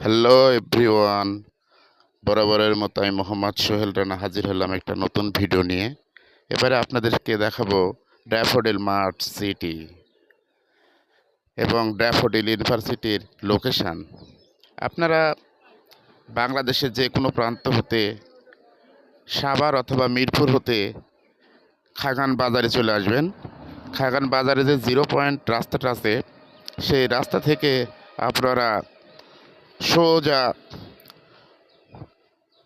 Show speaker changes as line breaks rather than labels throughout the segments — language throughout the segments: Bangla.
হ্যালো এভরিওয়ান, বরাবরের মতো আমি মোহাম্মদ সোহেল রানা হাজির হলাম একটা নতুন ভিডিও নিয়ে। এবারে আপনাদেরকে দেখাবো ড্যাফোডিল মার্ট সিটি এবং ড্যাফোডিল ইউনিভার্সিটির লোকেশান। আপনারা বাংলাদেশের যে কোনো প্রান্ত হতে, সাভার অথবা মিরপুর হতে খাগান বাজারে চলে আসবেন। খাগান বাজারে যে 0 পয়েন্ট রাস্তাটা আছে, সেই রাস্তা থেকে আপনারা সোজা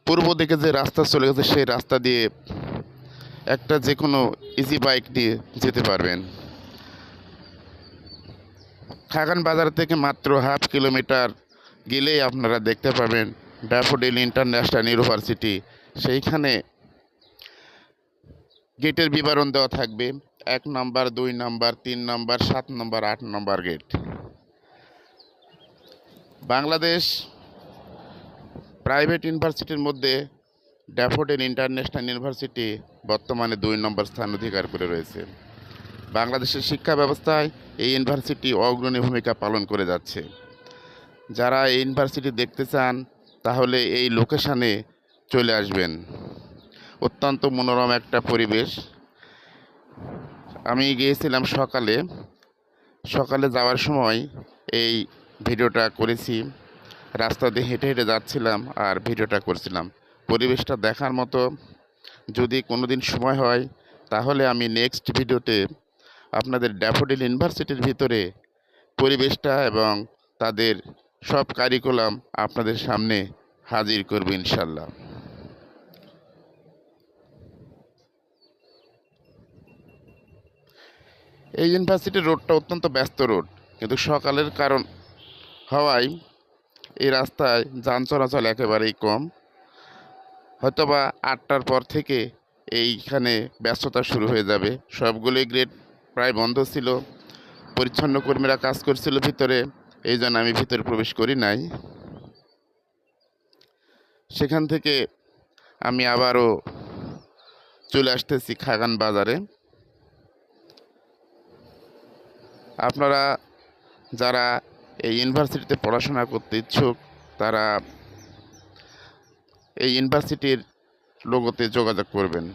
পূর্ব দিকে যে রাস্তা চলে গেছে, সেই রাস্তা দিয়ে একটা যে কোনো ইজি বাইক নিয়ে যেতে পারবেন। খাগান বাজার থেকে মাত্র হাফ কিলোমিটার গেলেই আপনারা দেখতে পাবেন ড্যাফোডিল ইন্টারন্যাশনাল ইউনিভার্সিটি। সেইখানে গেটের বিবরণ দেওয়া থাকবে, 1 নম্বর, 2 নম্বর, 3 নম্বর, 7 নম্বর, 8 নম্বর গেট। বাংলাদেশ প্রাইভেট ইউনিভার্সিটির মধ্যে ড্যাফোডিল ইন্টারন্যাশনাল ইউনিভার্সিটি বর্তমানে 2 নম্বর স্থান অধিকার করে রয়েছে। বাংলাদেশের শিক্ষা ব্যবস্থায় এই ইউনিভার্সিটি অগ্রণী ভূমিকা পালন করে যাচ্ছে। যারা এই ইউনিভার্সিটি দেখতে চান তাহলে এই লোকেশানে চলে আসবেন। অত্যন্ত মনোরম একটা পরিবেশ। আমি গিয়েছিলাম সকালে যাওয়ার সময় এই ভিডিওটা করেছি। রাস্তা দিয়ে হেঁটে হেঁটে যাচ্ছিলাম আর ভিডিওটা করছিলাম। পরিবেশটা দেখার মতো। যদি কোনো দিন সময় হয় তাহলে আমি নেক্সট ভিডিওতে আপনাদের ড্যাফোডিল ইউনিভার্সিটির ভিতরে পরিবেশটা এবং তাদের সব কারিকুলাম আপনাদের সামনে হাজির করব ইনশাল্লাহ। এই ইউনিভার্সিটির রোডটা অত্যন্ত ব্যস্ত রোড, কিন্তু সকালের কারণ হওয়ায় এই রাস্তায় যান চলাচল একেবারেই কম। হয়তোবা 8টার পর থেকে এইখানে ব্যস্ততা শুরু হয়ে যাবে। সবগুলোই গেট প্রায় বন্ধ ছিল, পরিচ্ছন্ন কর্মীরা কাজ করছিল ভিতরে, এই জন্য আমি ভিতরে প্রবেশ করি নাই। সেখান থেকে আমি আবারও চলে আসতেছি খাগান বাজারে। আপনারা যারা এই ইউনিভার্সিটিতে পড়াশোনা করতে ইচ্ছুক তারা এই ইউনিভার্সিটির লোগোতে যোগাযোগ করবেন।